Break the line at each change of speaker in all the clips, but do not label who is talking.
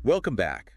Welcome back.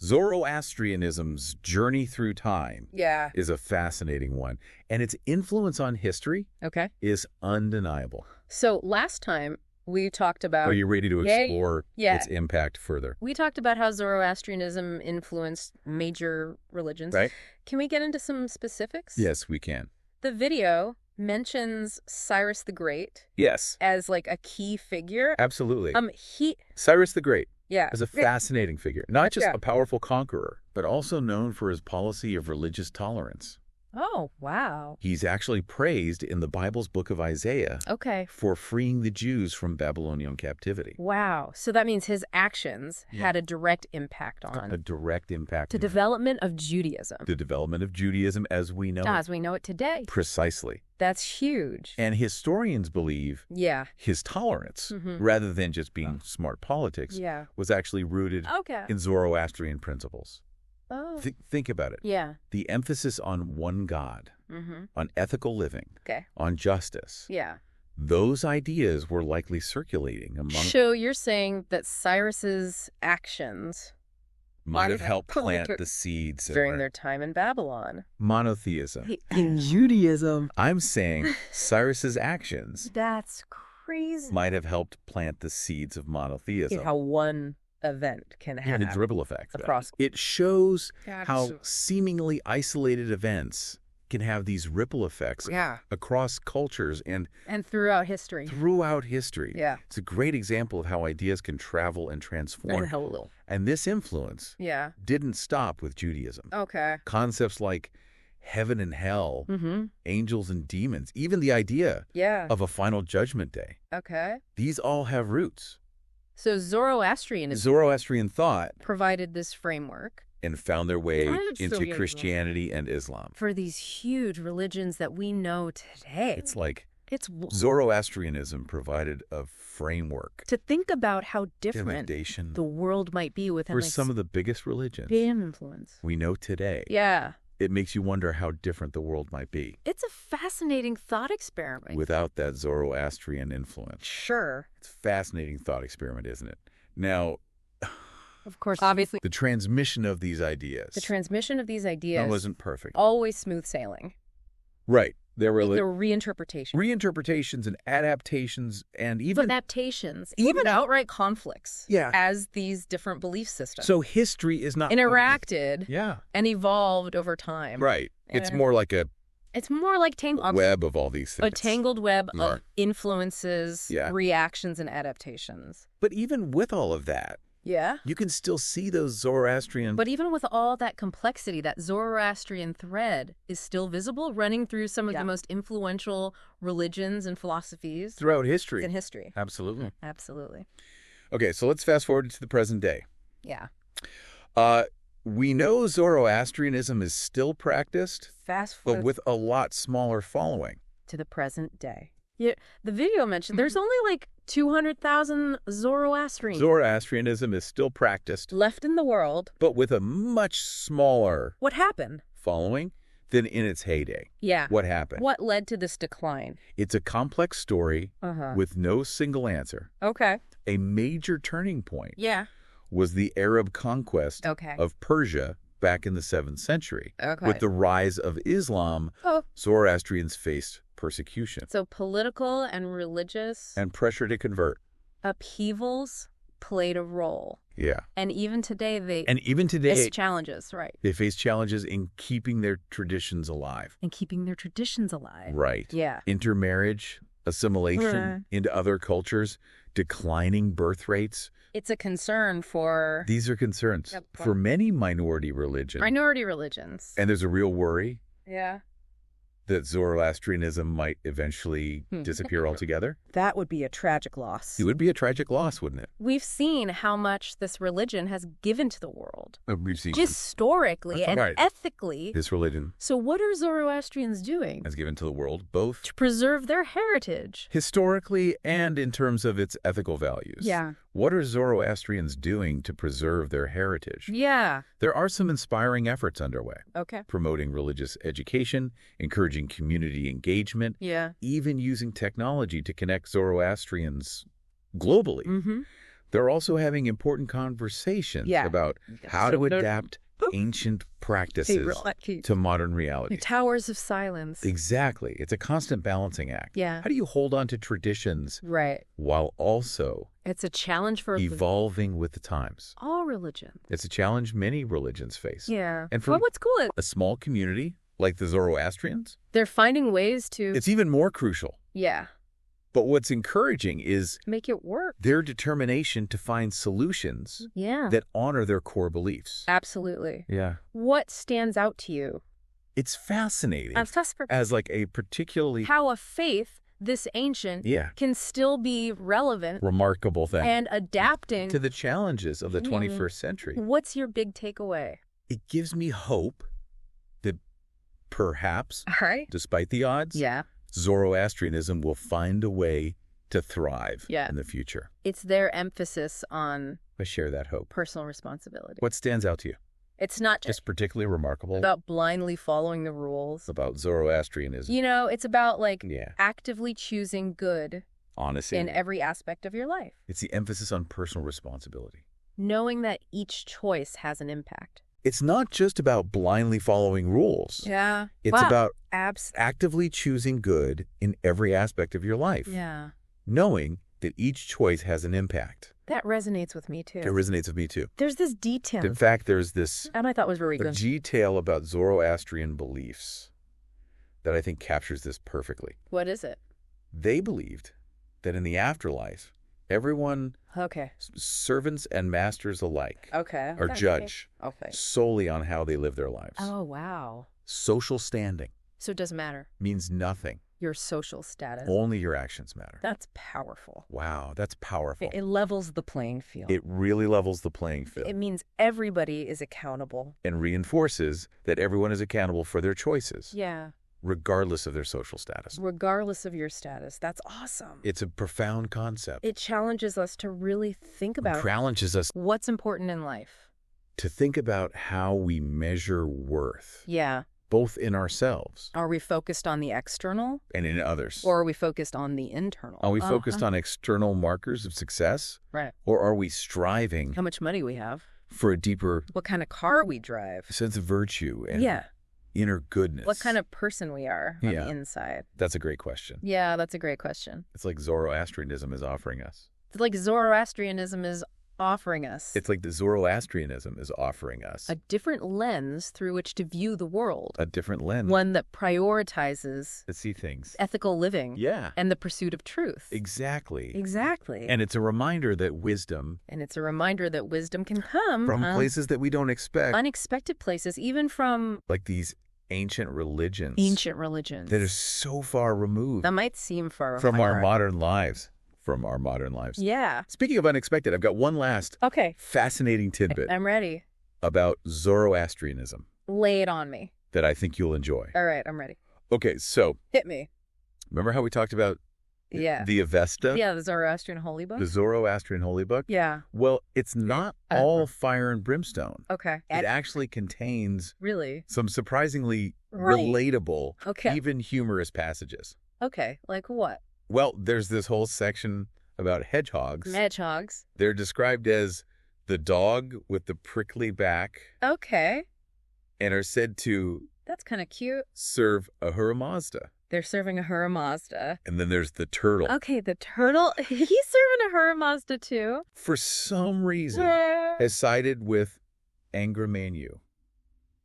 Zoroastrianism's journey through time
Yeah.
is a fascinating one, and its influence on history
Okay.
is undeniable.
So last time we talked about...
Are you ready to explore its impact further?
We talked about how Zoroastrianism influenced major religions.
Right?
Can we get into some specifics?
Yes, we can.
The video mentions Cyrus the Great
Yes,
as like a key figure.
absolutely.
He...
Cyrus the Great
Yeah.
is a fascinating figure, not just
Yeah.
a powerful conqueror, but also known for his policy of religious tolerance.
Oh, wow.
He's actually praised in the Bible's book of Isaiah
Okay.
for freeing the Jews from Babylonian captivity.
Wow. So that means his actions
Yeah.
had a direct impact on
A direct impact
the
on
development of Judaism.
the development of Judaism as we know it.
As we know it today.
Precisely.
That's huge.
And historians believe
Yeah.
his tolerance,
Mhm.
rather than just being smart politics,
Yeah.
was actually rooted
Okay.
in Zoroastrian principles.
Oh.
Think about it.
Yeah.
The emphasis on one God,
Mm-hmm.
on ethical living,
Okay.
on justice,
Yeah.
those ideas were likely circulating among...
So you're saying that Cyrus's actions
might have helped plant the seeds
during
of
their time in Babylon.
monotheism.
In Judaism.
I'm saying Cyrus's actions
That's crazy.
might have helped plant the seeds of monotheism.
How one event can have
And its ripple effect.
across.
It shows
God,
how
so-
seemingly isolated events can have these ripple effects across cultures and
And throughout history.
throughout history.
Yeah.
It's a great example of how ideas can travel and transform.
Hello.
And this influence
Yeah.
didn't stop with Judaism.
Okay.
Concepts like heaven and hell,
Mm-hmm.
angels and demons, even the idea
Yeah.
of a final judgment day.
Okay.
These all have roots.
So Zoroastrianism
Zoroastrian thought
provided this framework
and found their way
It's
into
so beautiful.
Christianity and Islam.
for these huge religions that we know today.
It's like
It's
Zoroastrianism provided a framework,
to think about how different
foundation
the world might be within
for
like
some of the biggest religions
big influence.
we know today.
Yeah.
It makes you wonder how different the world might be
It's a fascinating thought experiment.
without that Zoroastrian influence.
Sure.
It's a fascinating thought experiment, isn't it? Now,
Of course, obviously,
the transmission of these ideas
the transmission of these ideas
wasn't perfect.
always smooth sailing.
Right. There were
There were reinterpretations.
reinterpretations and adaptations and even...
Adaptations, even outright conflicts
Yeah.
as these different belief systems
So history is not...
interacted
Yeah.
and evolved over time.
Right. It's
Yeah.
more like a
It's more like
web of all these things.
a tangled web
Right.
of influences,
Yeah.
reactions, and adaptations.
But even with all of that,
Yeah.
you can still see those Zoroastrian...
But even with all that complexity, that Zoroastrian thread is still visible, running through some of the most influential religions and philosophies
throughout history.
in history.
Absolutely.
Absolutely.
Okay, so let's fast forward to the present day.
Yeah.
We know Zoroastrianism is still practiced,
Fast
but
forward
with a lot smaller following.
to the present day. Yeah, the video mentioned there's only like 200,000 Zoroastrians
Zoroastrianism is still practiced,
left in the world.
but with a much smaller
What happened?
following than in its heyday.
Yeah.
What happened?
What led to this decline?
It's a complex story
Uh-huh.
with no single answer.
Okay.
A major turning point
Yeah.
was the Arab conquest
Okay.
of Persia back in the 7th century.
Okay.
With the rise of Islam,
Oh.
Zoroastrians faced persecution
So political and religious
and pressure to convert.
upheavals played a role.
Yeah.
And even today, they
And even today,
face challenges, right?
they face challenges in keeping their traditions alive.
And keeping their traditions alive.
Right.
Yeah.
Intermarriage, assimilation
Right.
into other cultures, declining birth rates.
It's a concern for
These are concerns
Yep.
for many minority religions.
minority religions.
And there's a real worry
Yeah.
that Zoroastrianism might eventually disappear altogether.
That would be a tragic loss.
It would be a tragic loss, wouldn't it?
We've seen how much this religion has given to the world,
We've seen
historically
That's
and
right.
ethically.
this religion
So what are Zoroastrians doing
has given to the world both
to preserve their heritage?
historically and in terms of its ethical values.
Yeah.
What are Zoroastrians doing to preserve their heritage?
Yeah.
There are some inspiring efforts underway,
Okay.
promoting religious education, encouraging community engagement,
Yeah.
even using technology to connect Zoroastrians globally.
Mm-hmm.
They're also having important conversations about how to adapt ancient practices to modern reality.
The towers of silence.
Exactly. It's a constant balancing act.
Yeah.
How do you hold on to traditions while also
it's a challenge for
evolving with the times?
All religions.
It's a challenge many religions face.
Yeah.
And for
what's cool is
a small community like the Zoroastrians,
they're finding ways to...
It's even more crucial.
Yeah.
But what's encouraging is
make it work.
Their determination to find solutions that honor their core beliefs.
Absolutely.
Yeah.
What stands out to you?
It's fascinating.
As
like a particularly...
how a faith this ancient can still be relevant.
Remarkable thing.
And adapting
to the challenges of the 21st century.
What's your big takeaway?
It gives me hope that perhaps, despite the odds, Zoroastrianism will find a way to thrive in the future.
It's their emphasis on...
I share that hope.
Personal responsibility.
What stands out to you?
It's not
just particularly remarkable
about blindly following the rules.
About Zoroastrianism.
You know, it's about actively choosing good
honesty
in every aspect of your life.
It's the emphasis on personal responsibility.
Knowing that each choice has an impact.
It's not just about blindly following rules.
Yeah.
It's about actively choosing good in every aspect of your life.
Yeah.
Knowing that each choice has an impact.
That resonates with me, too.
It resonates with me, too.
There's this detail.
In fact, there's this...
And I thought was very good.
detail about Zoroastrian beliefs that I think captures this perfectly.
What is it?
They believed that in the afterlife, everyone, servants and masters alike, are judged solely on how they live their lives.
Oh, wow.
Social standing.
So it doesn't matter.
Means nothing.
Your social status.
Only your actions matter.
That's powerful.
Wow, that's powerful.
It levels the playing field.
It really levels the playing field.
It means everybody is accountable.
And reinforces that everyone is accountable for their choices.
Yeah.
Regardless of their social status.
Regardless of your status. That's awesome.
It's a profound concept.
It challenges us to really think about what's important in life.
To think about how we measure worth.
Yeah.
Both in ourselves.
Are we focused on the external?
And in others.
Or are we focused on the internal?
Are we focused on external markers of success?
Right.
Or are we striving...
How much money we have?
For a deeper...
What kind of car we drive?
Sense of virtue and inner goodness.
What kind of person we are on the inside?
That's a great question.
Yeah, that's a great question.
It's like Zoroastrianism is offering us.
It's like Zoroastrianism is offering us.
It's like the Zoroastrianism is offering us.
A different lens through which to view the world.
A different lens.
One that prioritizes...
to see things.
Ethical living.
Yeah.
And the pursuit of truth.
Exactly.
Exactly.
And it's a reminder that wisdom...
And it's a reminder that wisdom can come...
from places that we don't expect.
Unexpected places, even from...
like these ancient religions.
Ancient religions.
That are so far removed.
That might seem far
from our modern lives. From our modern lives.
Yeah.
Speaking of unexpected, I've got one last fascinating tidbit.
I'm ready.
About Zoroastrianism.
Lay it on me.
That I think you'll enjoy.
All right, I'm ready.
Okay, so.
Hit me.
Remember how we talked about the Avesta?
Yeah, the Zoroastrian Holy Book.
The Zoroastrian Holy Book?
Yeah.
Well, it's not all fire and brimstone.
Okay.
It actually contains some surprisingly relatable, even humorous passages.
Okay, like what?
Well, there's this whole section about hedgehogs.
Hedgehogs.
They're described as the dog with the prickly back.
Okay.
And are said to...
That's kind of cute.
...serve Ahura Mazda.
They're serving Ahura Mazda.
And then there's the turtle.
Okay, the turtle. He's serving Ahura Mazda too.
For some reason, has sided with Angra Mainyu.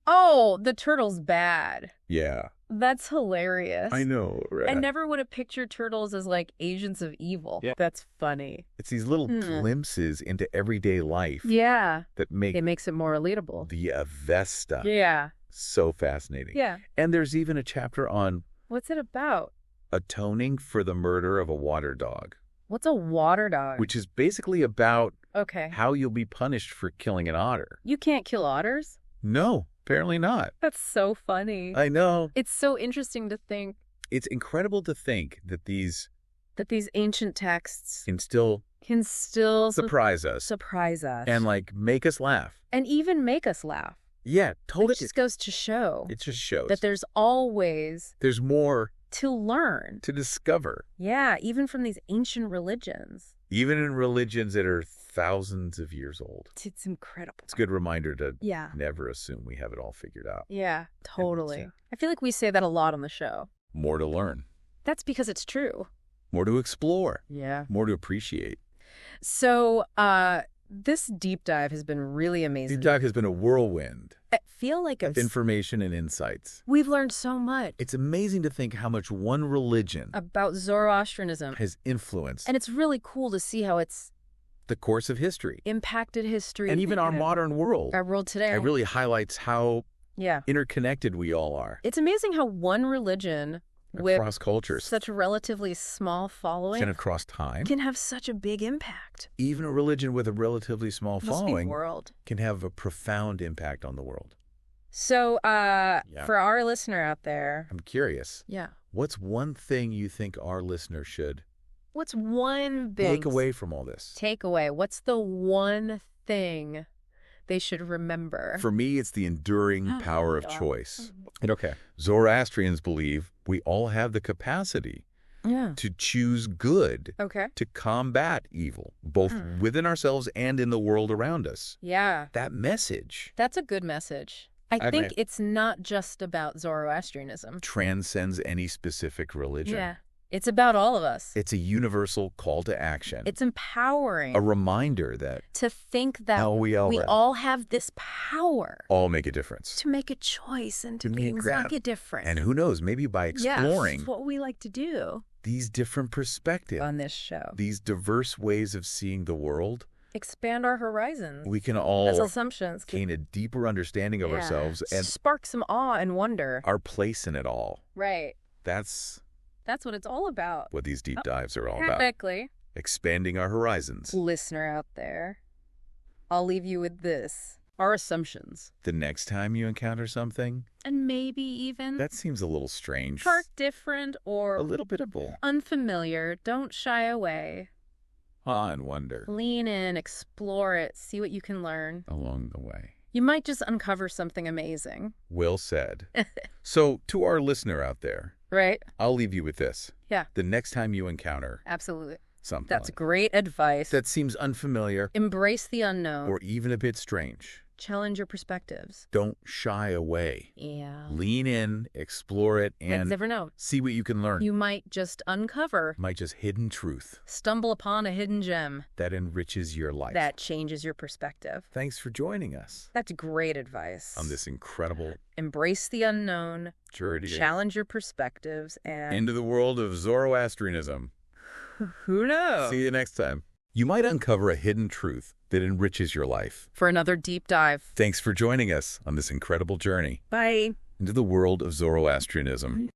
Oh, the turtle's bad.
Yeah.
That's hilarious.
I know, right?
I never would have pictured turtles as like agents of evil.
Yeah.
That's funny.
It's these little glimpses into everyday life.
Yeah.
That
makes it more relatable.
The Avesta.
Yeah.
So fascinating.
Yeah.
And there's even a chapter on...
What's it about?
Atoning for the murder of a water dog.
What's a water dog?
Which is basically about
okay.
how you'll be punished for killing an otter.
You can't kill otters?
No, apparently not.
That's so funny.
I know.
It's so interesting to think.
It's incredible to think that these
ancient texts
can still surprise us.
Surprise us.
And like make us laugh.
And even make us laugh.
Yeah, totally.
It just goes to show.
It just shows.
That there's always...
There's more...
to learn.
To discover.
Yeah, even from these ancient religions.
Even in religions that are thousands of years old.
It's incredible.
It's a good reminder to never assume we have it all figured out.
Yeah, totally. I feel like we say that a lot on the show.
More to learn.
That's because it's true.
More to explore.
Yeah.
More to appreciate.
So, this deep dive has been really amazing.
Deep dive has been a whirlwind.
I feel like
of information and insights.
We've learned so much.
It's amazing to think how much one religion
about Zoroastrianism
has influenced.
And it's really cool to see how it's
the course of history.
Impacted history.
And even our modern world.
Our world today.
It really highlights how interconnected we all are.
It's amazing how one religion
across cultures,
such a relatively small following,
and across time,
can have such a big impact.
Even a religion with a relatively small following can have a profound impact on the world.
So, for our listener out there,
I'm curious.
Yeah.
What's one thing you think our listener should?
What's one big
take away from all this?
Take away. What's the one thing they should remember?
For me, it's the enduring power of choice. Zoroastrians believe we all have the capacity to choose good, to combat evil, both within ourselves and in the world around us.
Yeah.
That message.
That's a good message. I think it's not just about Zoroastrianism.
Transcends any specific religion.
Yeah. It's about all of us.
It's a universal call to action.
It's empowering.
A reminder that
to think that we all have this power.
All make a difference.
To make a choice and to make a difference.
And who knows, maybe by exploring
that's what we like to do.
These different perspectives
on this show.
These diverse ways of seeing the world.
Expand our horizons.
We can all
as assumptions
gain a deeper understanding of ourselves and
spark some awe and wonder.
Our place in it all.
Right.
That's
what it's all about.
What these deep dives are all about.
Perfectly.
Expanding our horizons.
Listener out there, I'll leave you with this. Our assumptions.
The next time you encounter something.
And maybe even.
That seems a little strange.
Different or.
A little bit of both.
Unfamiliar. Don't shy away.
And wonder.
Lean in, explore it, see what you can learn.
Along the way.
You might just uncover something amazing.
Well said. So, to our listener out there.
Right.
I'll leave you with this.
Yeah.
The next time you encounter.
Absolutely.
Something.
That's great advice.
That seems unfamiliar.
Embrace the unknown.
Or even a bit strange.
Challenge your perspectives.
Don't shy away.
Yeah.
Lean in, explore it, and
never know.
See what you can learn.
You might just uncover.
Hidden truth.
Stumble upon a hidden gem.
That enriches your life.
That changes your perspective.
Thanks for joining us.
That's great advice.
On this incredible.
Embrace the unknown.
Journey.
Challenge your perspectives and.
Into the world of Zoroastrianism.
Who knows?
See you next time. You might uncover a hidden truth that enriches your life.
For another deep dive.
Thanks for joining us on this incredible journey.
Bye.
Into the world of Zoroastrianism.